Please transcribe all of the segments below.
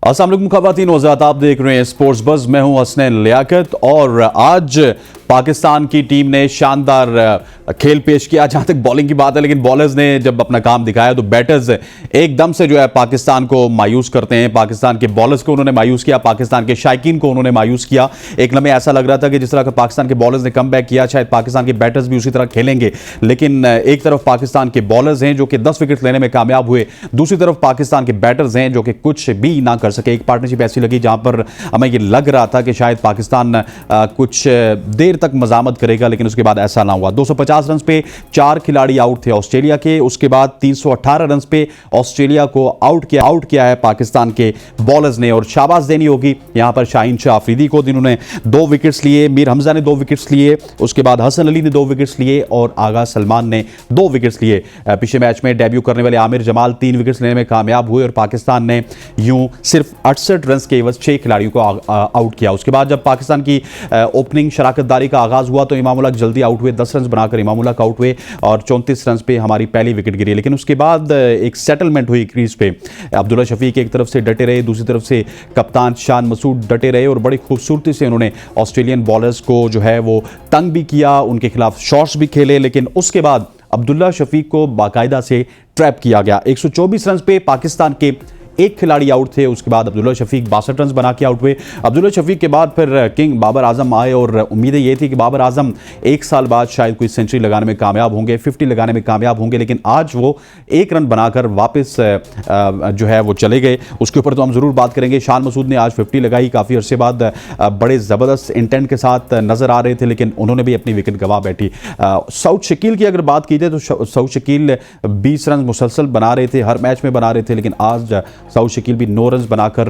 अस्सलाम वालेकुम ख़वातीन वज़ात, आप देख रहे हैं स्पोर्ट्स बज़। मैं हूं हसनैन लियाकत और आज पाकिस्तान की टीम ने शानदार खेल पेश किया। जहां तक बॉलिंग की बात है, लेकिन बॉलर्स ने जब अपना काम दिखाया तो बैटर्स एकदम से जो है पाकिस्तान को मायूस करते हैं। पाकिस्तान के बॉलर्स को उन्होंने मायूस किया, पाकिस्तान के शायकीन को उन्होंने मायूस किया। एक लम्हे ऐसा लग रहा था कि जिस तरह का पाकिस्तान के बॉलर्स ने कम बैक किया, शायद पाकिस्तान के बैटर्स भी उसी तरह खेलेंगे। लेकिन एक तरफ पाकिस्तान के बॉलर्स हैं जो कि 10 विकेट लेने में कामयाब हुए, दूसरी तरफ पाकिस्तान के बैटर्स हैं जो कि कुछ भी ना कर सके। एक पार्टनरशिप ऐसी लगी जहां पर हमें ये लग रहा था कि शायद पाकिस्तान कुछ देर तक मजामत करेगा, लेकिन उसके बाद ऐसा ना हुआ। 250 रन पे 4 खिलाड़ी आउट थे ऑस्ट्रेलिया के। उसके बाद 318 रन पे ऑस्ट्रेलिया को आउट किया है पाकिस्तान के बॉलर्स ने। और शाबाश देनी होगी यहां पर शाहीन शाह अफरीदी को, जिन्होंने 2 विकेट्स लिए। मीर हमजा ने 2 विकेट्स लिए, उसके बाद हसन अली ने 2 विकेट्स लिए और आगा सलमान ने 2 विकेट्स लिए। पिछले मैच में डेब्यू करने वाले आमिर जमाल 3 विकेट्स लेने में कामयाब हुए और पाकिस्तान ने यूं सिर्फ 68 रन के एवज 6 खिलाड़ियों को आउट किया। उसके बाद जब पाकिस्तान की ओपनिंग शराकतदारी का आगाज हुआ तो इमाम उल हक जल्दी आउट हुए। 10 रन बनाकर इमाम उल हक आउट हुए और 34 रन पे हमारी पहली विकेट गिरी। लेकिन उसके बाद एक सेटलमेंट हुई क्रीज पे। अब्दुल्ला शफीक एक तरफ से डटे रहे, दूसरी तरफ से कप्तान शान मसूद डटे रहे और बड़ी खूबसूरती से उन्होंने ऑस्ट्रेलियन बॉलर्स को जो है वो तंग भी किया, उनके खिलाफ शॉट्स भी खेले। लेकिन उसके बाद अब्दुल्ला शफीक को बाकायदा से ट्रैप किया गया। 124 रन पे पाकिस्तान के 1 खिलाड़ी आउट थे। उसके बाद अब्दुल्ला शफीक 62 रन बना के आउट हुए। अब्दुल्ला शफीक के बाद फिर किंग बाबर आजम आए और उम्मीदें ये थी कि बाबर आजम 1 साल बाद शायद कोई सेंचुरी लगाने में कामयाब होंगे, 50 लगाने में कामयाब होंगे। लेकिन आज वो 1 रन बनाकर वापस जो है वो चले गए। उसके ऊपर तो हम ज़रूर बात करेंगे। शान मसूद ने आज 50 लगाई, काफ़ी अरसे बाद बड़े ज़बरदस्त इंटेंट के साथ नज़र आ रहे थे, लेकिन उन्होंने भी अपनी विकेट गंवा बैठी। सऊद शकील की अगर बात की जाए तो सऊद शकील 20 रन मुसलसल बना रहे थे, हर मैच में बना रहे थे। लेकिन आज सऊद शकील भी 9 रन बनाकर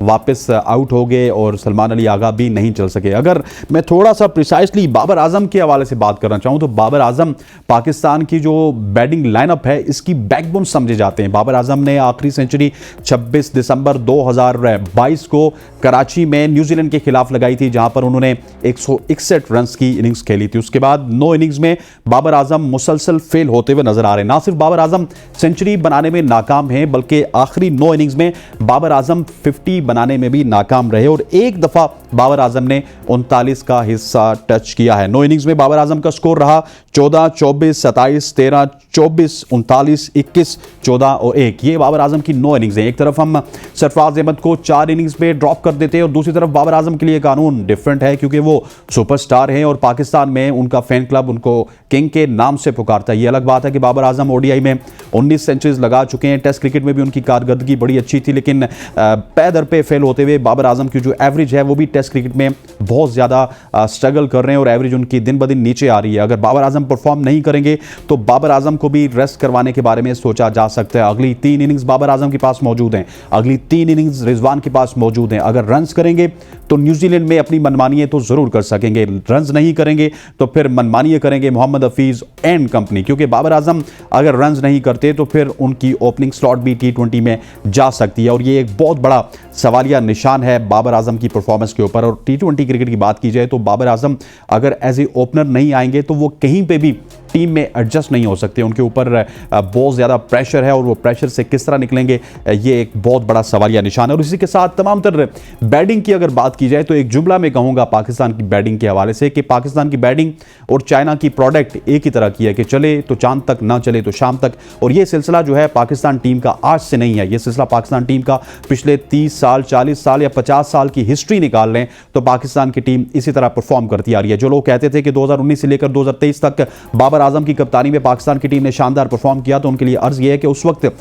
वापस आउट हो गए और सलमान अली आगा भी नहीं चल सके। अगर मैं थोड़ा सा प्रिसाइसली बाबर आजम के हवाले से बात करना चाहूं तो बाबर आजम पाकिस्तान की जो बैटिंग लाइनअप है इसकी बैकबोन समझे जाते हैं। बाबर आजम ने आखिरी सेंचुरी 26 दिसंबर 2022 को कराची में न्यूजीलैंड के खिलाफ लगाई थी, जहां पर उन्होंने 161 रन की इनिंग्स खेली थी। उसके बाद 9 इनिंग्स में बाबर आजम मुसलसल फेल होते हुए नजर आ रहे हैं। ना सिर्फ बाबर आजम सेंचुरी बनाने में नाकाम हैं, बल्कि आखिरी 9 इनिंग्स में बाबर आजम 50 बनाने में भी नाकाम रहे और एक दफा बाबर आजम ने 39 का हिस्सा टच किया है। 9 इनिंग्स में बाबर आजम का स्कोर रहा 14, 24, 27, 13, 24, 39, 21, 14 और 1। ये बाबर आजम की 9 इनिंग्स हैं। एक तरफ हम सरफराज अहमद को 4 इनिंग्स पे ड्रॉप कर देते हैं और दूसरी तरफ बाबर आजम के लिए कानून डिफरेंट है, क्योंकि वो सुपरस्टार हैं और पाकिस्तान में उनका फैन क्लब उनको किंग के नाम से पुकारता है। ये अलग बात है कि बाबर आजम ओडीआई में 19 सेंचुरीज लगा चुके हैं। टेस्ट क्रिकेट में भी उनकी कारकर्दगी बड़ी अच्छी थी, लेकिन पै दर पे फेल होते हुए बाबर आजम की जो एवरेज है वो भी टेस्ट क्रिकेट में बहुत ज़्यादा स्ट्रगल कर रहे हैं और एवरेज उनकी दिन ब दिन नीचे आ रही है। अगर बाबर आजम परफॉर्म नहीं करेंगे तो बाबर आजम को भी रेस्ट करवाने के बारे में सोचा जा सकता है। अगली 3 इनिंग्स बाबर आजम के पास मौजूद हैं, अगली 3 इनिंग्स रिजवान के पास मौजूद हैं। अगर रन्स करेंगे तो न्यूजीलैंड में अपनी मनमानी तो ज़रूर कर सकेंगे, रन्स नहीं करेंगे तो फिर मनमानी करेंगे मोहम्मद हफीज़ एंड कंपनी, क्योंकि बाबर आजम अगर रन्स नहीं करते तो फिर उनकी ओपनिंग स्लॉट भी T20 में जा सकती है। और ये एक बहुत बड़ा सवालिया निशान है बाबर आजम की परफॉर्मेंस के ऊपर। और T20 क्रिकेट की बात की जाए तो बाबर आजम अगर एज ए ओपनर नहीं आएंगे तो वो कहीं पे भी टीम में एडजस्ट नहीं हो सकते। उनके ऊपर बहुत ज़्यादा प्रेशर है और वो प्रेशर से किस तरह निकलेंगे ये एक बहुत बड़ा सवालिया निशान है। और इसी के साथ तमाम तर बैटिंग की अगर बात की जाए तो एक जुमला में कहूँगा पाकिस्तान की बैटिंग के हवाले से कि पाकिस्तान की बैटिंग और चाइना की प्रोडक्ट एक ही तरह की है कि चले तो चांद तक, ना चले तो शाम तक। और ये सिलसिला जो है पाकिस्तान टीम का आज से नहीं है, ये सिलसिला पाकिस्तान टीम का पिछले 30 साल, 40 साल या 50 साल की हिस्ट्री निकाल लें तो पाकिस्तान की टीम इसी तरह परफॉर्म करती आ रही है। जो लोग कहते थे कि 2019 से लेकर 2023 तक बाबर आजम की कप्तानी में पाकिस्तान की टीम ने शानदार परफॉर्म किया, तो उनके लिए अर्ज यह है कि उस वक्त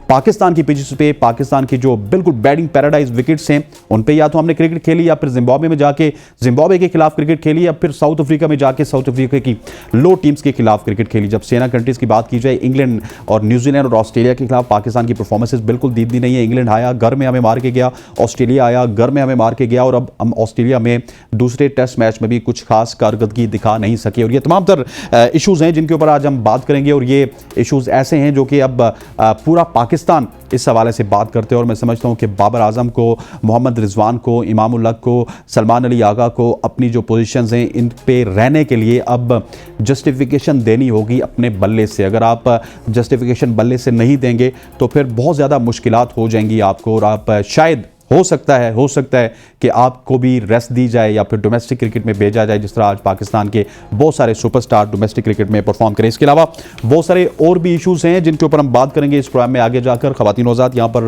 पाकिस्तान की पिचेस पे पाकिस्तान की जो बिल्कुल बैटिंग पैराडाइज विकेट्स हैं उन पे या तो हमने क्रिकेट खेली या फिर जिम्बाब्वे में जाके जिम्बाब्वे के खिलाफ क्रिकेट खेली या फिर साउथ अफ्रीका में जाके साउथ अफ्रीका की लो टीम्स के खिलाफ क्रिकेट खेली। जब सेना कंट्रीज की बात की जाए, इंग्लैंड और न्यूजीलैंड और ऑस्ट्रेलिया के खिलाफ पाकिस्तान की परफॉर्मेंसेज बिल्कुल दीदी नहीं है। इंग्लैंड आया घर में हमें मार के गया, ऑस्ट्रेलिया आया घर में हमें मार के गया और अब हम ऑस्ट्रेलिया में दूसरे टेस्ट मैच में भी कुछ खास कारकर्दगी दिखा नहीं सके। और ये तमाम तर इशूज़ हैं जिनके ऊपर आज हम बात करेंगे और ये इशूज़ ऐसे हैं जो कि अब पूरा पाकिस्तान इस हवाले से बात करते हैं। और मैं समझता हूं कि बाबर आजम को, मोहम्मद रिजवान को, इमाम उल हक को, सलमान अली आगा को अपनी जो पोजीशंस हैं इन पे रहने के लिए अब जस्टिफिकेशन देनी होगी अपने बल्ले से। अगर आप जस्टिफिकेशन बल्ले से नहीं देंगे तो फिर बहुत ज़्यादा मुश्किलात हो जाएंगी आपको और आप शायद हो सकता है कि आपको भी रेस्ट दी जाए या फिर डोमेस्टिक क्रिकेट में भेजा जाए, जिस तरह आज पाकिस्तान के बहुत सारे सुपरस्टार डोमेस्टिक क्रिकेट में परफॉर्म करें। इसके अलावा बहुत सारे और भी इश्यूज हैं जिनके ऊपर हम बात करेंगे इस प्रोग्राम में आगे जाकर। ख़वातीन हज़रात, यहाँ पर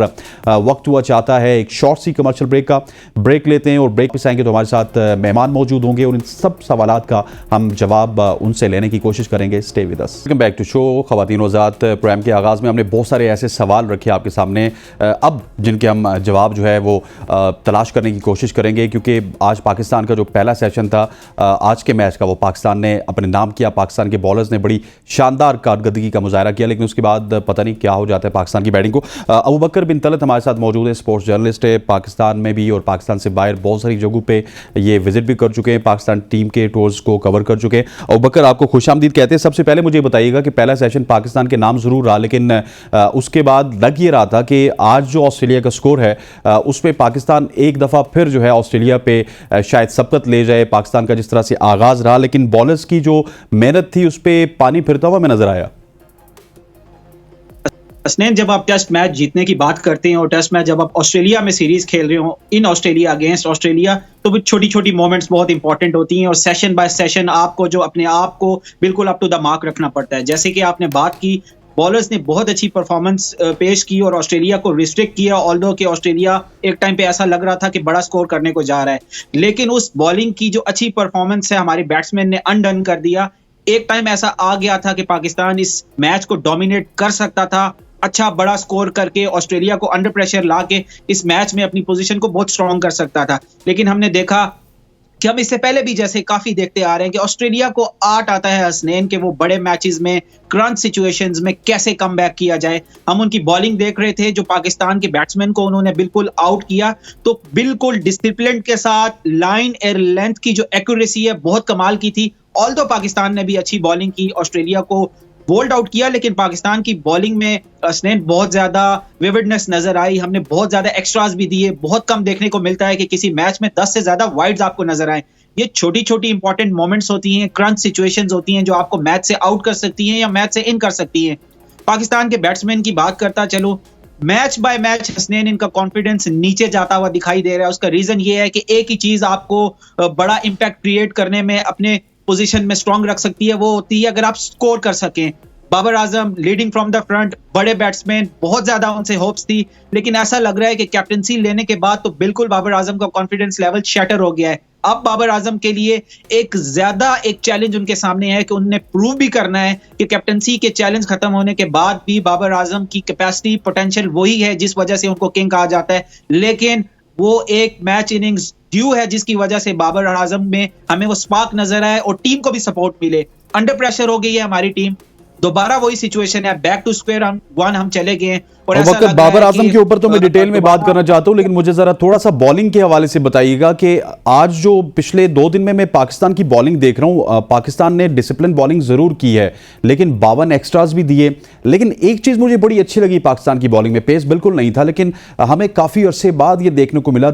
वक्त हुआ चाहता है एक शॉर्ट सी कमर्शियल ब्रेक लेते हैं और ब्रेक पे आएंगे तो हमारे साथ मेहमान मौजूद होंगे और इन सब सवालात का हम जवाब उनसे लेने की कोशिश करेंगे। Stay with us. Welcome back to show. ख़वातीन हज़रात, प्रोग्राम के आगाज़ में हमने बहुत सारे ऐसे सवाल रखे आपके सामने, अब जिनके हम जवाब जो है वो तलाश करने की कोशिश करेंगे, क्योंकि आज पाकिस्तान का जो पहला सेशन था आज के मैच का, वो पाकिस्तान ने अपने नाम किया। पाकिस्तान के बॉलर्स ने बड़ी शानदार कारकर्दगी का मुजाहरा किया, लेकिन उसके बाद पता नहीं क्या हो जाता है पाकिस्तान की बैटिंग को। अबू बकर बिन तलत हमारे साथ मौजूद है, स्पोर्ट्स जर्नलिस्ट है, पाकिस्तान में भी और पाकिस्तान से बाहर बहुत सारी जगहों पे ये विजिट भी कर चुके हैं, पाकिस्तान टीम के टूर्स को कवर कर चुके हैं। अबू बकर, आपको खुशामदीद कहते हैं। सबसे पहले मुझे बताइएगा कि पहला सेशन पाकिस्तान के नाम ज़रूर रहा, लेकिन उसके बाद लग ये रहा था कि आज जो ऑस्ट्रेलिया का स्कोर है उस पर पाकिस्तान एक दफ़ा फिर जो है ऑस्ट्रेलिया पे शायद सबकत ले जाए। पाकिस्तान का जिस तरह से आगाज़ रहा, लेकिन बॉलर्स की जो मेहनत थी उस पर पानी फिरता हुआ मैं नजर आया। हसनैन, जब आप टेस्ट मैच जीतने की बात करते हैं और टेस्ट मैच जब आप ऑस्ट्रेलिया में सीरीज खेल रहे हो, इन ऑस्ट्रेलिया अगेंस्ट ऑस्ट्रेलिया, तो भी छोटी छोटी मोमेंट्स बहुत इंपॉर्टेंट होती हैं और सेशन बाय सेशन आपको जो अपने आप को बिल्कुल अप टू द मार्क रखना पड़ता है। जैसे कि आपने बात की, बॉलर्स ने बहुत अच्छी परफॉर्मेंस पेश की और ऑस्ट्रेलिया को रिस्ट्रिक्ट किया, ऑल्दो कि ऑस्ट्रेलिया एक टाइम पे ऐसा लग रहा था कि बड़ा स्कोर करने को जा रहा है, लेकिन उस बॉलिंग की जो अच्छी परफॉर्मेंस है हमारे बैट्समैन ने अनडन कर दिया। एक टाइम ऐसा आ गया था कि पाकिस्तान इस मैच को डोमिनेट कर सकता था, अच्छा बड़ा स्कोर करके ऑस्ट्रेलिया को अंडर प्रेशर ला के इस मैच में अपनी पोजीशन को बहुत स्ट्रांग कर सकता था। लेकिन हमने देखा कि हम इससे पहले भी जैसे काफी देखते आ रहे हैं कि ऑस्ट्रेलिया को आर्ट आता है हसनैन के वो बड़े मैचेस में क्रंच सिचुएशंस में कैसे कमबैक किया जाए। हम उनकी बॉलिंग देख रहे थे, जो पाकिस्तान के बैट्समैन को उन्होंने बिल्कुल आउट किया, तो बिल्कुल डिसिप्लिन के साथ लाइन एयर लेंथ की जो एक्यूरेसी है बहुत कमाल की थी। ऑल्दो पाकिस्तान ने भी अच्छी बॉलिंग की, ऑस्ट्रेलिया को बोल्ड आउट किया, लेकिन पाकिस्तान की बॉलिंग में हसनैन बहुत ज्यादा विविडनेस नजर आई। हमने बहुत ज्यादा एक्स्ट्रास भी दिए, बहुत कम देखने को मिलता है कि किसी मैच में 10 से ज्यादा वाइड्स आपको नजर आए। ये छोटी छोटी इंपॉर्टेंट मोमेंट्स होती हैं, क्रंच सिचुएशंस होती हैं जो आपको मैच से आउट कर सकती हैं या मैच से इन कर सकती हैं। पाकिस्तान के बैट्समैन की बात करता चलो, मैच बाय मैच हसनैन इनका कॉन्फिडेंस नीचे जाता हुआ दिखाई दे रहा है। उसका रीजन ये है कि एक ही चीज आपको बड़ा इंपैक्ट क्रिएट करने में, अपने पोजीशन में स्ट्रांग रख सकती है, वो होती है अगर आप स्कोर कर सकें। Babar Azam leading from the front, बड़े बैट्समैन, बहुत ज्यादा उनसे होप्स थी, लेकिन ऐसा लग रहा है कि कैप्टनसी लेने के बाद तो बिल्कुल बाबर आजम का कॉन्फिडेंस लेवल शैटर हो गया है। अब बाबर आजम के लिए एक चैलेंज उनके सामने है कि उन्हें प्रूव भी करना है कि कैप्टनसी के चैलेंज खत्म होने के बाद भी बाबर आजम की कैपेसिटी, पोटेंशियल वही है जिस वजह से उनको किंग कहा जाता है। लेकिन वो एक मैच इनिंग्स ड्यू है जिसकी वजह से बाबर आजम में हमें वो स्पार्क नजर आए और टीम को भी सपोर्ट मिले। अंडर प्रेशर हो गई है हमारी टीम, दोबारा वही सिचुएशन है, बैक टू स्क्वायर वन हम चले गए। और ऐसा बाबर आजम के ऊपर तो मैं डिटेल में बात करना चाहता हूं, लेकिन मुझे जरा थोड़ा सा बॉलिंग के हवाले से बताइएगा कि आज जो पिछले 2 दिन में मैं पाकिस्तान की बॉलिंग देख रहा हूं, पाकिस्तान ने डिसिप्लिन बॉलिंग जरूर की है, लेकिन 52 एक्स्ट्रास भी दिए। लेकिन एक चीज मुझे बड़ी अच्छी लगी पाकिस्तान की बॉलिंग में, पेस बिल्कुल नहीं था, लेकिन हमें काफी अरसे बाद ये देखने को मिला,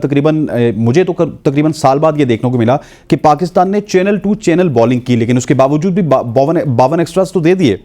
मुझे तो तकरीबन साल बाद ये देखने को मिला कि पाकिस्तान ने चैनल टू चैनल बॉलिंग की, लेकिन उसके बावजूद भी 52 एक्स्ट्रास तो दे दिए।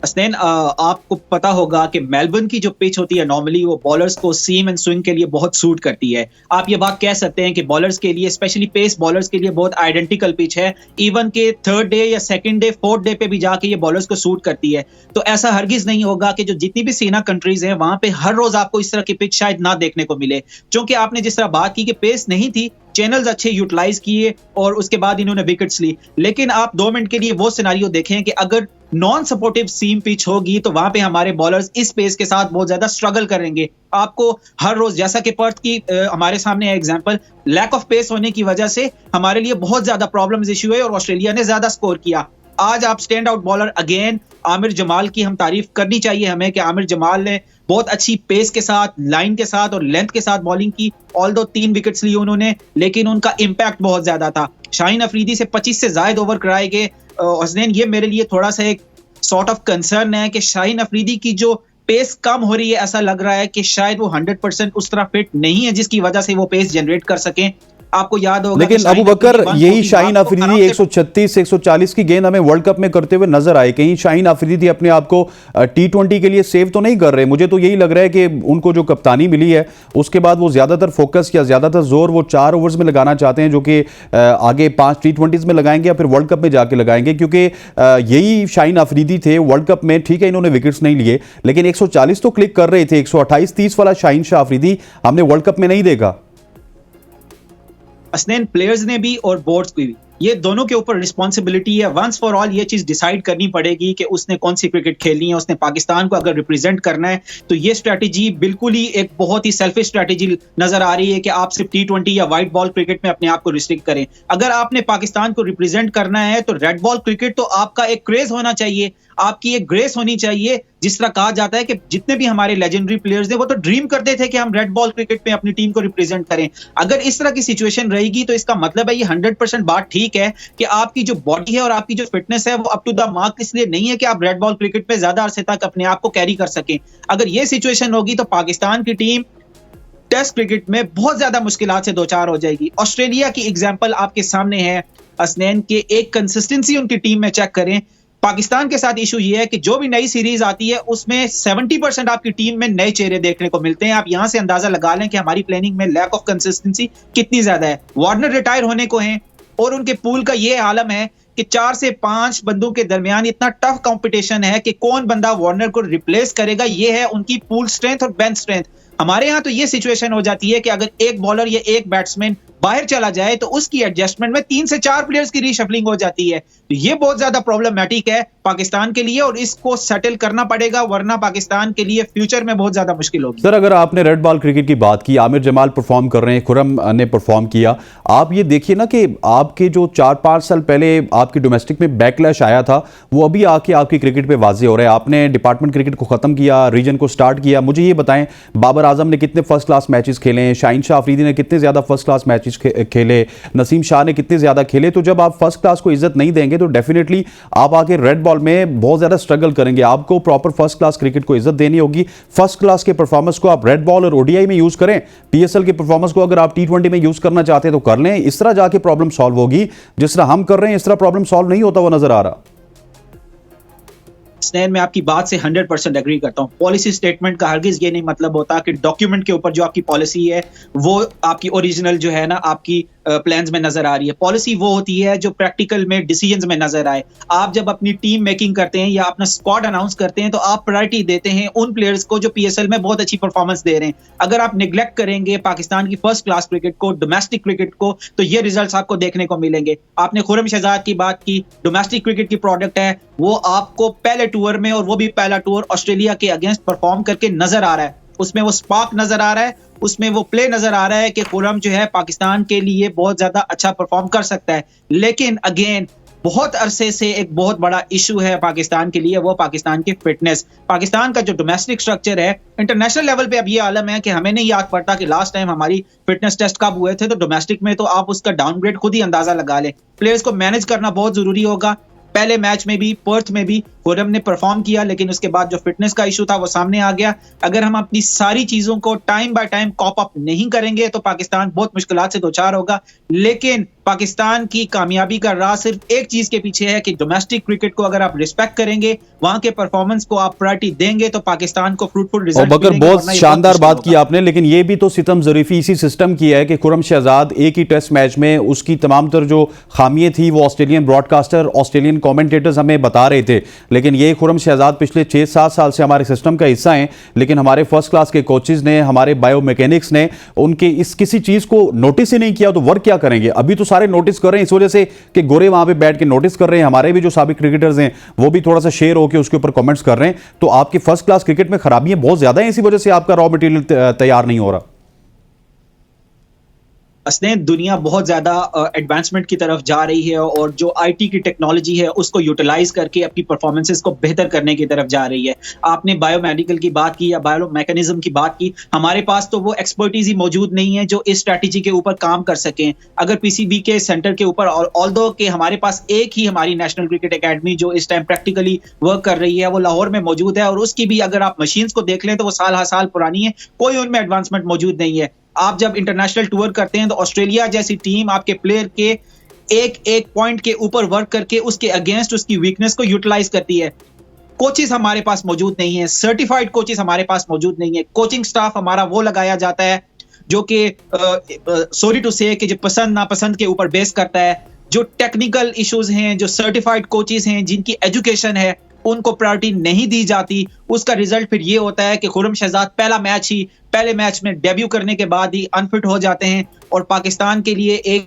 हसनैन, आपको पता होगा कि मेलबर्न की जो पिच होती है नॉर्मली वो बॉलर्स को सीम एंड स्विंग के लिए बहुत सूट करती है। आप ये बात कह सकते हैं कि बॉलर्स के लिए, स्पेशली पेस बॉलर्स के लिए बहुत आइडेंटिकल पिच है। इवन के थर्ड डे या सेकंड डे, फोर्थ डे पे भी जाके ये बॉलर्स को सूट करती है। तो ऐसा हरगिज नहीं होगा कि जो जितनी भी सीना कंट्रीज हैं वहां पे हर रोज आपको इस तरह की पिच शायद ना देखने को मिले, क्योंकि आपने जिस तरह बात की कि पेस नहीं थी, चैनल्स अच्छे यूटिलाइज किए और उसके बाद इन्होंने विकेट्स ली। लेकिन आप 2 मिनट के लिए वो सिनारियो देखें कि अगर नॉन सपोर्टिव सीम पिच होगी तो वहां पे हमारे बॉलर्स इस पेस के साथ बहुत ज्यादा स्ट्रगल करेंगे। आपको हर रोज, जैसा कि पर्थ की हमारे सामने है एग्जांपल, लैक ऑफ पेस होने की वजह से हमारे लिए बहुत ज्यादा प्रॉब्लम्स इश्यू है और ऑस्ट्रेलिया ने ज्यादा स्कोर किया। आज आप stand out bowler again Aamir Jamal की हम तारीफ करनी चाहिए हमें कि आमिर जमाल ने बहुत अच्छी पेस के साथ, लाइन के साथ और लेंथ के साथ बॉलिंग की। ऑल्दो 3 विकेट्स लिए उन्होंने, लेकिन उनका इंपैक्ट बहुत ज्यादा था। शाहीन अफरीदी से 25 से ज्यादा ओवर कराए गए। हसनैन, ये मेरे लिए थोड़ा सा एक सॉर्ट ऑफ कंसर्न है कि शाहीन अफरीदी की जो पेस कम हो रही है, ऐसा लग रहा है कि शायद वो 100% उस तरह फिट नहीं है जिसकी वजह से वो पेस जनरेट कर सकें। आपको याद होगा लेकिन कि अबू बकर यही शाहीन आपको अफरीदी आराम से 136 140 की गेंद हमें वर्ल्ड कप में करते हुए नजर आए। कहीं शाहीन अफरीदी अपने आप को T20 के लिए सेव तो नहीं कर रहे। मुझे तो यही लग रहा है कि उनको जो कप्तानी मिली है उसके बाद वो ज्यादातर फोकस या ज्यादातर जोर वो 4 ओवर्स में लगाना चाहते हैं, जो कि आगे 5 T20s में लगाएंगे या फिर वर्ल्ड कप में जाके लगाएंगे, क्योंकि यही शाहीन अफरीदी थे वर्ल्ड कप में। ठीक है, इन्होंने विकेट्स नहीं लिए, लेकिन 140 तो क्लिक कर रहे थे। 128-30 वाला शाहीन शाह अफरीदी हमने वर्ल्ड कप में नहीं देखा। हसनैन, प्लेयर्स ने भी और बोर्ड्स की भी, ये दोनों के ऊपर रिस्पॉन्सिबिलिटी है। वंस फॉर ऑल ये चीज डिसाइड करनी पड़ेगी कि उसने कौन सी क्रिकेट खेलनी है। उसने पाकिस्तान को अगर रिप्रेजेंट करना है तो ये स्ट्रैटेजी बिल्कुल ही एक बहुत ही सेल्फिश स्ट्रैटेजी नजर आ रही है कि आप सिर्फ T20 या व्हाइट बॉल क्रिकेट में अपने आप को रिस्ट्रिक्ट करें। अगर आपने पाकिस्तान को रिप्रेजेंट करना है तो रेड बॉल क्रिकेट तो आपका एक क्रेज होना चाहिए, आपकी एक ग्रेस होनी चाहिए। जिस तरह कहा जाता है कि जितने भी हमारे लेजेंडरी प्लेयर्स हैं वो तो ड्रीम करते थे कि हम रेड बॉल क्रिकेट में अपनी टीम को रिप्रेजेंट करें। अगर इस तरह की सिचुएशन रहेगी तो इसका मतलब है ये 100% बात ठीक है कि आपकी जो बॉडी है और आपकी जो फिटनेस है वो अप टू द मार्क इसलिए नहीं है कि आप रेड बॉल क्रिकेट में ज्यादा अरसे तक अपने आप को कैरी कर सकें। अगर ये सिचुएशन होगी तो पाकिस्तान की टीम टेस्ट क्रिकेट में बहुत ज्यादा मुश्किलात से दो चार हो जाएगी। ऑस्ट्रेलिया की एग्जांपल आपके सामने है हसनैन, के एक कंसिस्टेंसी उनकी टीम में चेक करें। पाकिस्तान के साथ इशू ये है कि जो भी नई सीरीज आती है उसमें 70% आपकी टीम में नए चेहरे देखने को मिलते हैं। आप यहां से अंदाजा लगा लें कि हमारी प्लानिंग में लैक ऑफ कंसिस्टेंसी कितनी ज्यादा है। वार्नर रिटायर होने को हैं और उनके पूल का ये आलम है कि 4 से 5 बंदों के दरमियान इतना टफ कंपटीशन है कि कौन बंदा वार्नर को रिप्लेस करेगा। ये है उनकी पूल स्ट्रेंथ और बेंच स्ट्रेंथ। हमारे यहां तो ये सिचुएशन हो जाती है कि अगर एक बॉलर या एक बैट्समैन बाहर चला जाए तो उसकी एडजस्टमेंट में 3 से 4 प्लेयर्स की रीशफलिंग हो जाती है। तो ये बहुत ज्यादा प्रॉब्लमैटिक है पाकिस्तान के लिए और इसको सेटल करना पड़ेगा, वरना पाकिस्तान के लिए फ्यूचर में बहुत ज्यादा मुश्किल होगी। सर, अगर आपने रेड बॉल क्रिकेट की बात की, आमिर जमाल परफॉर्म कर रहे हैं, खुरम ने परफॉर्म किया, आप ये देखिए ना कि आपके जो 4-5 साल पहले आपकी डोमेस्टिक में बैकलैश आया था वो अभी आके आपकी क्रिकेट पे वाजे हो रहा है। आपने डिपार्टमेंट क्रिकेट को खत्म किया, रीजन को स्टार्ट किया। मुझे ये बताएं, बाबर आजम ने कितने फर्स्ट क्लास मैचेस खेले हैं, शाहीन शाह अफरीदी ने कितने ज्यादा फर्स्ट क्लास मैचेस खेले, नसीम शाह ने कितने ज्यादा खेले। तो जब आप फर्स्ट क्लास को इज्जत नहीं देंगे तो डेफिनेटली आप आके रेड बॉल में बहुत ज्यादा स्ट्रगल करेंगे। आपको प्रॉपर फर्स्ट क्लास क्रिकेट को इज्जत देनी होगी। फर्स्ट क्लास के परफॉर्मेंस को आप रेड बॉल और ओडीआई में यूज करें। पीएसएल के परफॉर्मेंस को अगर आप T20 में यूज करना चाहते हैं तो कर लें। इस तरह जाके प्रॉब्लम सॉल्व होगी। जिस तरह हम कर रहे हैं इस तरह प्रॉब्लम सॉल्व नहीं होता हुआ नजर आ रहा। स्नेह, मैं आपकी बात से 100% एग्री करता हूं। पॉलिसी स्टेटमेंट का हरगिज ये नहीं मतलब होता कि डॉक्यूमेंट के ऊपर जो आपकी पॉलिसी है वो आपकी ओरिजिनल जो है ना आपकी प्लान्स में नजर आ रही है। पॉलिसी वो होती है जो प्रैक्टिकल में डिसीजंस में नजर आए। आप जब अपनी टीम मेकिंग करते हैं या अपना स्क्वाड अनाउंस करते हैं तो आप प्रायोरिटी देते हैं उन प्लेयर्स को जो पीएसएल में बहुत अच्छी परफॉर्मेंस दे रहे हैं। अगर आप निगलेक्ट करेंगे पाकिस्तान की फर्स्ट क्लास क्रिकेट को, डोमेस्टिक क्रिकेट को, तो ये रिजल्ट्स आपको देखने को मिलेंगे। आपने खुरम शहजाद की बात की, डोमेस्टिक क्रिकेट की प्रोडक्ट है, वो आपको पहले टूर में, और वो भी पहला टूर ऑस्ट्रेलिया के अगेंस्ट परफॉर्म करके नजर आ रहा है। उसमें वो स्पार्क नजर आ रहा है, उसमें वो प्ले नजर आ रहा है कि खुरम जो है पाकिस्तान के लिए बहुत ज्यादा अच्छा परफॉर्म कर सकता है। लेकिन अगेन बहुत अरसे से एक बहुत बड़ा इशू है पाकिस्तान के लिए, वो पाकिस्तान की फिटनेस। पाकिस्तान का जो डोमेस्टिक स्ट्रक्चर है, इंटरनेशनल लेवल पे अब ये आलम है कि हमें नहीं याद पड़ता कि लास्ट टाइम हमारी फिटनेस टेस्ट कब हुए थे। तो डोमेस्टिक में तो आप उसका डाउनग्रेड खुद ही अंदाजा लगा लें। प्लेयर्स को मैनेज करना बहुत जरूरी होगा। पहले मैच में भी, पर्थ में भी खुरम ने परफॉर्म किया, लेकिन उसके बाद जो फिटनेस का इशू था वो सामने आ गया। अगर हम अपनी सारी चीजों को time by time cope up नहीं करेंगे तो पाकिस्तान बहुत मुश्किलात से दो चार होगा। लेकिन पाकिस्तान की कामयाबी का राज सिर्फ एक चीज के पीछे है कि डोमेस्टिक क्रिकेट को अगर आप रिस्पेक्ट करेंगे, वहां के परफॉर्मेंस को आप प्रायोरिटी देंगे तो पाकिस्तान को फ्रूटफुल रिजल्ट बकर बहुत शानदार बात की आपने, लेकिन ये भी तो सितम ज़रीफी इसी सिस्टम की है कि खुरम शहजाद एक ही टेस्ट मैच में उसकी तमाम तर जो खामियां थी वो ऑस्ट्रेलियन ब्रॉडकास्टर, ऑस्ट्रेलियन कमेंटेटर्स हमें बता रहे थे। लेकिन ये खुरम शहजाद पिछले 6-7 साल से हमारे सिस्टम का हिस्सा हैं, लेकिन हमारे फर्स्ट क्लास के कोचेज ने, हमारे बायो मैकेनिक्स ने उनके इस किसी चीज़ को नोटिस ही नहीं किया। तो वर्क क्या करेंगे? अभी तो सारे नोटिस कर रहे हैं इस वजह से कि गोरे वहां पे बैठ के नोटिस कर रहे हैं। हमारे भी जो साबिक क्रिकेटर्स हैं वो भी थोड़ा सा शेयर होकर उसके ऊपर कमेंट्स कर रहे हैं। तो आपकी फर्स्ट क्लास क्रिकेट में खराबियां बहुत ज्यादा हैं, इसी वजह से आपका रॉ मटेरियल तैयार नहीं हो रहा। हसनैन, दुनिया बहुत ज्यादा एडवांसमेंट की तरफ जा रही है और जो आईटी की टेक्नोलॉजी है उसको यूटिलाइज करके अपनी परफॉर्मेंसेस को बेहतर करने की तरफ जा रही है। आपने बायोमेडिकल की बात की या बायो मैकेनिज्म की बात की, हमारे पास तो वो एक्सपर्टीज ही मौजूद नहीं है जो इस स्ट्रैटेजी के ऊपर काम कर सकें। अगर पीसीबी के सेंटर के ऊपर, और ऑल्दो के हमारे पास एक ही हमारी नेशनल क्रिकेट एकेडमी जो इस टाइम प्रैक्टिकली वर्क कर रही है वो लाहौर में मौजूद है, और उसकी भी अगर आप मशीन्स को देख लें तो वो साल हर साल पुरानी है, कोई उनमें एडवांसमेंट मौजूद नहीं है। आप जब इंटरनेशनल टूर करते हैं तो ऑस्ट्रेलिया जैसी टीम आपके प्लेयर के एक एक पॉइंट के ऊपर वर्क करके उसके अगेंस्ट उसकी वीकनेस को यूटिलाइज करती है। कोचेस हमारे पास मौजूद नहीं है, सर्टिफाइड कोचेस हमारे पास मौजूद नहीं है, कोचिंग स्टाफ हमारा वो लगाया जाता है जो कि सॉरी टू से कि जो पसंद नापसंद के ऊपर बेस करता है। जो टेक्निकल इश्यूज हैं, जो सर्टिफाइड कोचेस हैं, जिनकी एजुकेशन है, उनको प्रायोरिटी नहीं दी जाती। उसका रिजल्ट फिर ये होता है कि खुर्रम शहजाद पहले मैच में डेब्यू करने के बाद ही अनफिट हो जाते हैं और पाकिस्तान के लिए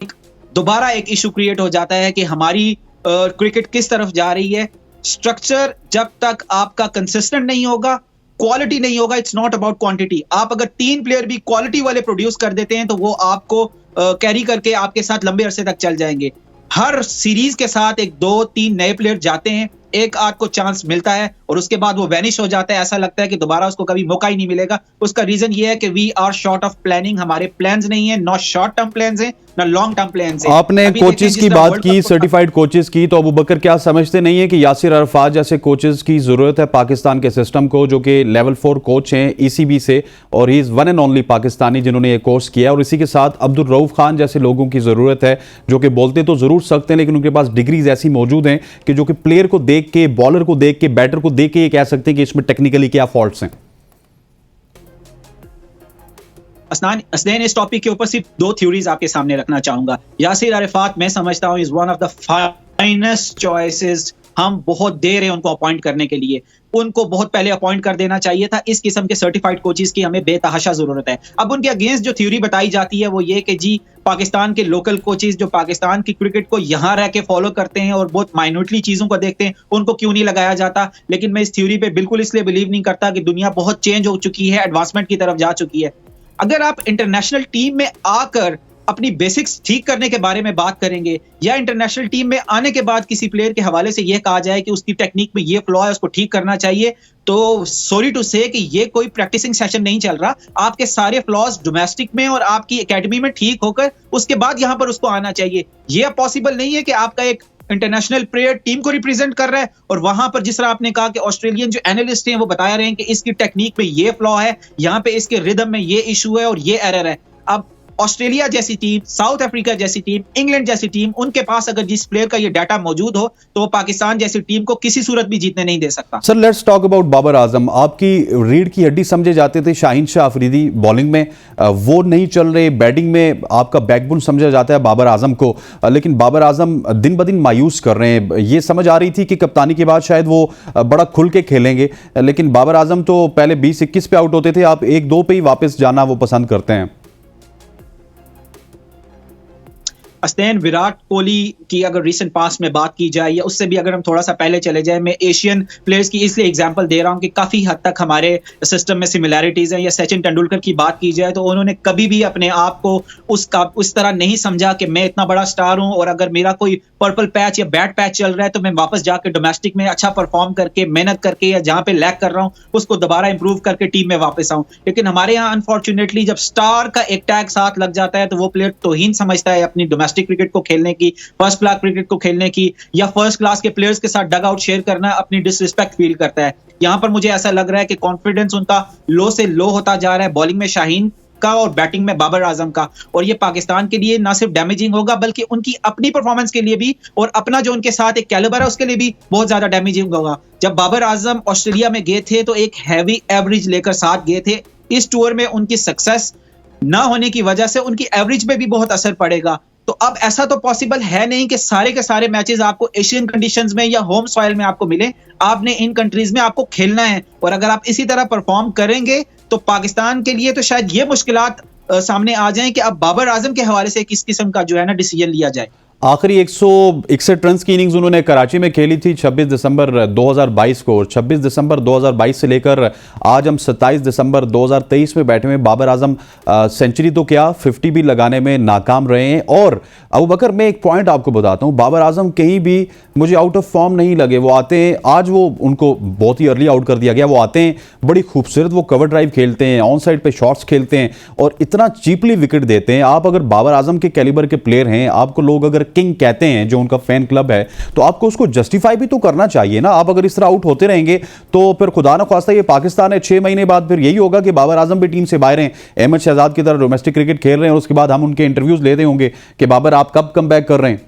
दोबारा एक इशू क्रिएट हो जाता है कि हमारी क्रिकेट किस तरफ जा रही है। स्ट्रक्चर जब तक आपका कंसिस्टेंट नहीं होगा, क्वालिटी नहीं होगा, इट्स नॉट अबाउट क्वांटिटी। आप अगर 3 प्लेयर भी क्वालिटी वाले प्रोड्यूस कर देते हैं तो वो आपको कैरी करके आपके साथ लंबे अरसे तक चल जाएंगे। हर सीरीज के साथ 1-2-3 नए प्लेयर जाते हैं, एक आध को चांस मिलता है और उसके बाद वो वैनिश हो जाता है। ऐसा लगता है कि दोबारा उसको कभी मौका ही नहीं मिलेगा। उसका रीजन ये है कि we are short of planning. हमारे प्लान्स नहीं है, नॉट शॉर्ट टर्म प्लान्स हैं, ना लॉन्ग टर्म प्लान्स हैं। आपने कोचेस की बात की, सर्टिफाइड कोचेस की, तो अबू बकर क्या समझते नहीं है कि यासिर अरफात जैसे कोचेस की जरूरत है पाकिस्तान के सिस्टम को, जो कि लेवल 4 कोच हैं ईसीबी से और he is one and only Pakistani जिन्होंने ये कोर्स किया है, और इसी के साथ अब्दुल रऊफ खान जैसे लोगों की जरूरत है जो कि बोलते तो जरूर सकते हैं लेकिन उनके पास डिग्रीज ऐसी मौजूद हैं कि जो कि प्लेयर को देख के, बॉलर को देख के, बैटर को देख के ये कह सकते हैं कि इसमें टेक्निकली क्या फॉल्ट्स हैं। असदैन, इस टॉपिक के ऊपर सिर्फ 2 थ्योरीज आपके सामने रखना चाहूंगा। यासिर अरफात मैं समझता हूं is one of the finest choices. हम बहुत देर है उनको अपॉइंट करने के लिए, उनको बहुत पहले अपॉइंट कर देना चाहिए था। इस किस्म के सर्टिफाइड कोचेस की हमें बेतहाशा जरूरत है। अब उनके अगेंस्ट जो थ्योरी बताई जाती है वो ये कि जी पाकिस्तान के लोकल कोचेस जो पाकिस्तान की क्रिकेट को यहां रह के फॉलो करते हैं और बहुत माइन्यूटली चीजों को देखते हैं, उनको क्यों नहीं लगाया जाता। लेकिन मैं इस थ्योरी पे बिल्कुल इसलिए बिलीव नहीं करता कि दुनिया बहुत चेंज हो चुकी है, एडवांसमेंट की तरफ जा चुकी है। अगर आप इंटरनेशनल टीम में आकर अपनी बेसिक्स ठीक करने के बारे में बात करेंगे या इंटरनेशनल टीम में आने के बाद किसी प्लेयर के हवाले से यह कहा जाए कि उसकी टेक्निक में ये फ्लॉ है, उसको ठीक करना चाहिए, तो सॉरी टू से कि ये कोई प्रैक्टिसिंग सेशन नहीं चल रहा। आपके सारे फ्लॉज डोमेस्टिक में और आपकी एकेडमी में ठीक होकर उसके बाद यहां पर उसको आना चाहिए। यह पॉसिबल नहीं है कि आपका एक इंटरनेशनल प्लेयर टीम को रिप्रेजेंट कर रहा है और वहां पर जिस तरह आपने कहा कि ऑस्ट्रेलियन जो एनालिस्ट हैं वो बता रहे हैं कि इसकी टेक्निक में ये फ्लॉ है, यहां पे इसके रिदम में ये इशू है और ये एरर है। अब ऑस्ट्रेलिया जैसी टीम, साउथ अफ्रीका जैसी टीम, इंग्लैंड जैसी टीम, उनके पास अगर जिस प्लेयर का ये डाटा मौजूद हो तो वो पाकिस्तान जैसी टीम को किसी सूरत भी जीतने नहीं दे सकता। Sir let's talk about Babar Azam. आपकी रीढ़ की हड्डी समझे जाते थे शाहीन शाह अफरीदी बॉलिंग में, वो नहीं चल रहे। बैटिंग में आपका बैकबोन समझा जाता है बाबर आजम को, लेकिन बाबर आजम दिन ब दिन मायूस कर रहे हैं। ये समझ आ रही थी कि कप्तानी के बाद शायद वो बड़ा खुल के खेलेंगे, लेकिन बाबर आजम तो पहले 20-21 पे आउट होते थे, आप 1-2 पे ही वापस जाना वो पसंद करते हैं। अस्तेन, विराट कोहली की अगर रीसेंट पास्ट में बात की जाए या उससे भी अगर हम थोड़ा सा पहले चले जाए, मैं एशियन प्लेयर्स की इसलिए एग्जांपल दे रहा हूं कि काफी हद तक हमारे सिस्टम में सिमिलैरिटीज हैं। या सचिन तेंदुलकर की बात की जाए तो उन्होंने कभी भी अपने आप को उस तरह नहीं समझा कि मैं इतना बड़ा स्टार हूं और अगर मेरा कोई पर्पल पैच या बैड पैच चल रहा है तो मैं वापस जाकर डोमेस्टिक में अच्छा परफॉर्म करके, मेहनत करके, या जहां पे लैग कर रहा हूं उसको दोबारा इंप्रूव करके टीम में वापस आऊं। लेकिन हमारे यहाँ अनफॉर्चुनेटली जब स्टार का एक टैग साथ लग जाता है तो वो प्लेयर तौहीन समझता है अपनी डोमेस्टिक क्रिकेट को खेलने की, फर्स्ट क्लास क्रिकेट को खेलने की, या फर्स्ट क्लास के प्लेयर्स के साथ डग आउट शेयर करना अपनी डिसरिस्पेक्ट फील करता है। यहां पर मुझे ऐसा लग रहा है कि कॉन्फिडेंस उनका लो से लो होता जा रहा है, बॉलिंग में शाहीन का और बैटिंग में बाबर आजम का, और ये पाकिस्तान के लिए ना सिर्फ डैमेजिंग होगा बल्कि उनकी अपनी परफॉर्मेंस के लिए भी और अपना जो उनके साथ एक कैलिबर है उसके लिए भी बहुत ज्यादा डैमेजिंग होगा। जब बाबर आजम ऑस्ट्रेलिया में गए थे तो एक हैवी एवरेज लेकर साथ गए थे। इस टूर में उनकी सक्सेस ना होने की वजह से उनकी एवरेज पे भी बहुत असर पड़ेगा। तो अब ऐसा तो पॉसिबल है नहीं कि सारे के सारे मैचेस आपको एशियन कंडीशंस में या होम सॉइल में आपको मिले। आपने इन कंट्रीज में आपको खेलना है और अगर आप इसी तरह परफॉर्म करेंगे तो पाकिस्तान के लिए तो शायद ये मुश्किलात सामने आ जाएं कि अब बाबर आजम के हवाले से किस किस्म का जो है ना डिसीजन लिया जाए। आखिरी 161 रन की इनिंग्स उन्होंने कराची में खेली थी 26 दिसंबर 2022 को, और 26 दिसंबर 2022 से लेकर आज हम 27 दिसंबर 2023 में बैठे हुए। बाबर आजम सेंचुरी तो क्या 50 भी लगाने में नाकाम रहे हैं। और अबू बकर, मैं एक पॉइंट आपको बताता हूं, बाबर आजम कहीं भी मुझे आउट ऑफ फॉर्म नहीं लगे। वो आते हैं, आज वो उनको बहुत ही अर्ली आउट कर दिया गया, वो आते हैं बड़ी खूबसूरत, वो कवर ड्राइव खेलते हैं, ऑन साइड पे शॉट्स खेलते हैं और इतना चीपली विकेट देते हैं। आप अगर बाबर आजम के कैलिबर के प्लेयर हैं, आपको लोग अगर किंग कहते हैं, जो उनका फैन क्लब है, तो आपको उसको जस्टिफाई भी तो करना चाहिए ना। आप अगर इस तरह आउट होते रहेंगे तो फिर खुदा ना खास्ता ये पाकिस्तान है 6 महीने बाद फिर यही होगा कि बाबर आजम भी टीम से बाहर हैं, अहमद शहजाद की तरह डोमेस्टिक क्रिकेट खेल रहे हैं, और उसके बाद हम उनके इंटरव्यूज लेते होंगे कि बाबर आप कब कम बैक कर रहे हैं।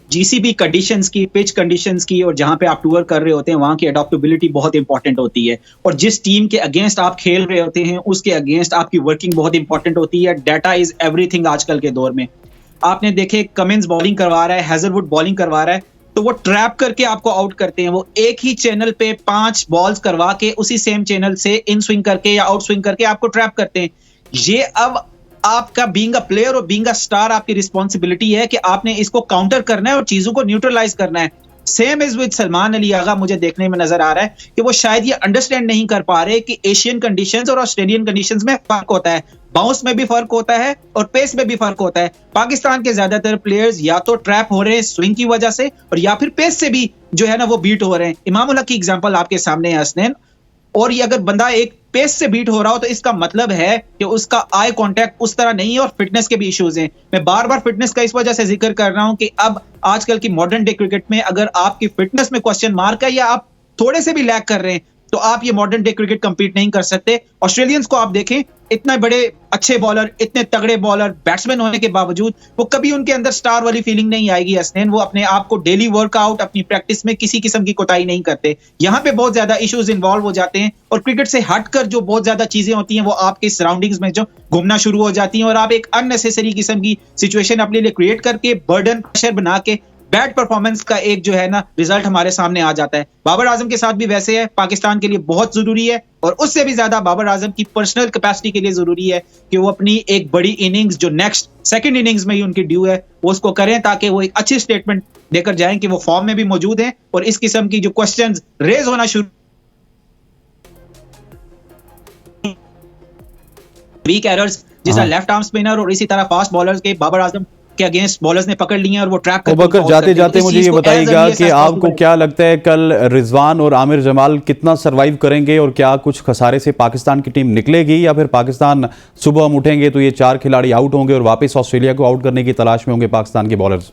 जीसीबी कंडीशंस की, पिच कंडीशंस की, और जहां पे आप टूर कर रहे होते हैं वहां की अडॉप्टेबिलिटी बहुत इंपॉर्टेंट होती है, और जिस टीम के अगेंस्ट आप खेल रहे होते हैं उसके अगेंस्ट आपकी वर्किंग बहुत इंपॉर्टेंट होती है। डाटा इज एवरीथिंग आजकल के दौर में। आपने देखे कमिंस बॉलिंग करवा रहा है, हैजलवुड बॉलिंग करवा रहा है, तो वो ट्रैप करके आपको आउट करते हैं। वो एक ही चैनल पे 5 बॉल्स करवा के उसी सेम चैनल से इन स्विंग करके या आउट स्विंग करके आपको ट्रैप करते हैं। ये अब आपका बीइंग अ प्लेयर और बीइंग अ स्टार आपकी रिस्पॉन्सिबिलिटी है कि आपने इसको काउंटर करना है और चीजों को न्यूट्रलाइज करना है। Same is with Salman Ali Agha. मुझे देखने में नजर आ रहा है कि वो शायद ये अंडरस्टैंड नहीं कर पा रहे कि एशियन कंडीशंस और ऑस्ट्रेलियन कंडीशंस में फर्क होता है, बाउंस में भी फर्क होता है और पेस में भी फर्क होता है। पाकिस्तान के ज्यादातर प्लेयर्स या तो ट्रैप हो रहे हैं स्विंग की वजह से, और या फिर पेस से भी जो है ना वो बीट हो रहे हैं। इमाम उल हक की एग्जांपल आपके सामने है हसनैन, और ये अगर बंदा एक पेस से बीट हो रहा हो तो इसका मतलब है कि उसका आई कांटेक्ट उस तरह नहीं है, और फिटनेस के भी इश्यूज हैं। मैं बार बार फिटनेस का इस वजह से जिक्र कर रहा हूं कि अब आजकल की मॉडर्न डे क्रिकेट में अगर आपकी फिटनेस में क्वेश्चन मार्क है या आप थोड़े से भी लैग कर रहे हैं तो आप ये मॉडर्न डे क्रिकेट कंपीट नहीं कर सकते। ऑस्ट्रेलियंस को आप देखें, इतने बड़े अच्छे बॉलर, इतने तगड़े बॉलर, बैट्समैन होने के बावजूद वो कभी उनके अंदर स्टार वाली फीलिंग नहीं आएगी हसनैन। वो अपने आप को डेली वर्कआउट, अपनी प्रैक्टिस में किसी किस्म की कोताही नहीं करते। यहाँ पे बहुत ज्यादा इश्यूज इन्वॉल्व हो जाते हैं, और क्रिकेट से हटकर जो बहुत ज्यादा चीजें होती हैं वो आपके सराउंडिंग्स में जो घूमना शुरू हो जाती हैं, और आप एक अननेसेसरी किस्म की सिचुएशन अपने लिए क्रिएट करके बर्डन, प्रेशर बना के बैड परफॉर्मेंस का एक जो है ना रिजल्ट हमारे सामने आ जाता है। बाबर आजम के साथ भी वैसे है। पाकिस्तान के लिए बहुत जरूरी है, और उससे भी ज्यादा बाबर आजम की पर्सनल कैपेसिटी के लिए जरूरी है कि वो अपनी एक बड़ी इनिंग्स जो नेक्स्ट सेकंड इनिंग्स में ही उनकी ड्यू है वो उसको करें, ताकि वो एक अच्छी स्टेटमेंट देकर जाएं कि वो फॉर्म में भी मौजूद हैं, और इस किस्म की जो क्वेश्चंस रेज होना शुरू वीक एरर्स जैसा लेफ्ट आर्म स्पिनर और इसी तरह फास्ट बॉलर्स के बाबर आजम के अगेंस्ट बॉलर्स ने पकड़ लिए और वो ट्रैप करके बकर जाते जाते मुझे ये बताइएगा कि आपको क्या लगता है कल रिजवान और आमिर जमाल कितना सरवाइव करेंगे, और क्या कुछ खसारे से पाकिस्तान की टीम निकलेगी, या फिर पाकिस्तान सुबह हम उठेंगे तो ये 4 खिलाड़ी आउट होंगे और वापस ऑस्ट्रेलिया को आउट करने की तलाश में होंगे पाकिस्तान के बॉलर्स।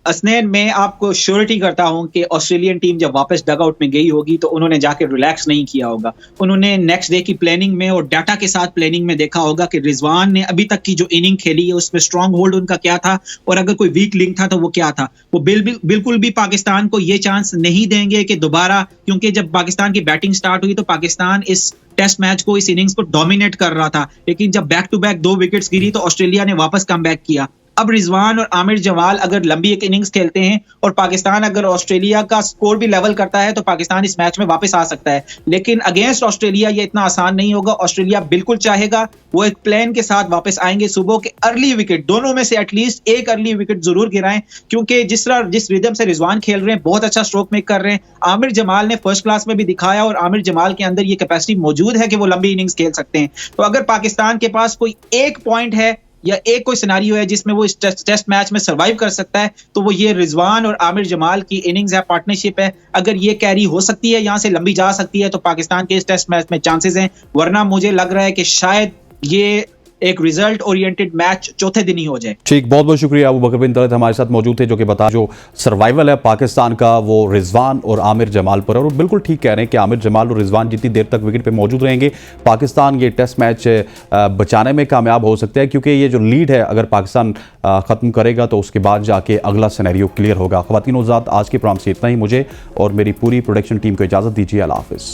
हसनैन, मैं आपको श्योरिटी करता हूं कि ऑस्ट्रेलियन टीम जब वापस डगआउट में गई होगी तो उन्होंने जाके रिलैक्स नहीं किया होगा। उन्होंने नेक्स्ट डे की प्लानिंग में और डाटा के साथ प्लानिंग में देखा होगा कि रिजवान ने अभी तक की जो इनिंग खेली है उसमें स्ट्रांग होल्ड उनका क्या था, और अगर कोई वीक लिंक था तो वो क्या था। वो बिल्कुल भी पाकिस्तान को ये चांस नहीं देंगे कि दोबारा, क्योंकि जब पाकिस्तान की बैटिंग स्टार्ट हुई तो पाकिस्तान इस टेस्ट मैच को, इस इनिंग्स को डोमिनेट कर रहा था, लेकिन जब बैक टू बैक 2 विकेट्स गिरी तो ऑस्ट्रेलिया ने वापस कम बैक किया। अब रिजवान और आमिर जमाल अगर लंबी एक इनिंग्स खेलते हैं और पाकिस्तान अगर ऑस्ट्रेलिया का स्कोर भी लेवल करता है तो पाकिस्तान इस मैच में वापस आ सकता है, लेकिन अगेंस्ट ऑस्ट्रेलिया ये इतना आसान नहीं होगा। ऑस्ट्रेलिया बिल्कुल चाहेगा, वो एक प्लान के साथ वापस आएंगे, सुबह के अर्ली विकेट, दोनों में से एटलीस्ट एक अर्ली विकेट जरूर गिराएं, क्योंकि जिस रिदम से रिजवान खेल रहे हैं, बहुत अच्छा स्ट्रोक मेक कर रहे हैं। आमिर जमाल ने फर्स्ट क्लास में भी दिखाया, और आमिर जमाल के अंदर ये कैपेसिटी मौजूद है कि वो लंबी इनिंग्स खेल सकते हैं। तो अगर पाकिस्तान के पास कोई एक पॉइंट है या एक कोई सिनारियो है जिसमें वो इस टेस्ट मैच में सरवाइव कर सकता है तो वो ये रिजवान और आमिर जमाल की इनिंग्स है, पार्टनरशिप है। अगर ये कैरी हो सकती है, यहां से लंबी जा सकती है, तो पाकिस्तान के इस टेस्ट मैच में चांसेस हैं। वरना मुझे लग रहा है कि शायद ये एक रिजल्ट ओरिएंटेड मैच चौथे दिन ही हो जाए। ठीक, बहुत बहुत शुक्रिया। अबू बकर बिन तलत हमारे साथ मौजूद थे, जो कि बता जो सर्वाइवल है पाकिस्तान का वो रिजवान और आमिर जमाल पर है, और बिल्कुल ठीक कह रहे हैं कि आमिर जमाल और रिजवान जितनी देर तक विकेट पे मौजूद रहेंगे पाकिस्तान ये टेस्ट मैच बचाने में कामयाब हो सकता है, क्योंकि ये जो लीड है अगर पाकिस्तान ख़त्म करेगा तो उसके बाद जाके अगला सिनेरियो क्लियर होगा। ख़वातीन-ओ-ज़ात, आज के प्रोग्राम से इतना ही। मुझे और मेरी पूरी प्रोडक्शन टीम को इजाज़त दीजिए। अल्लाह हाफ़िज़।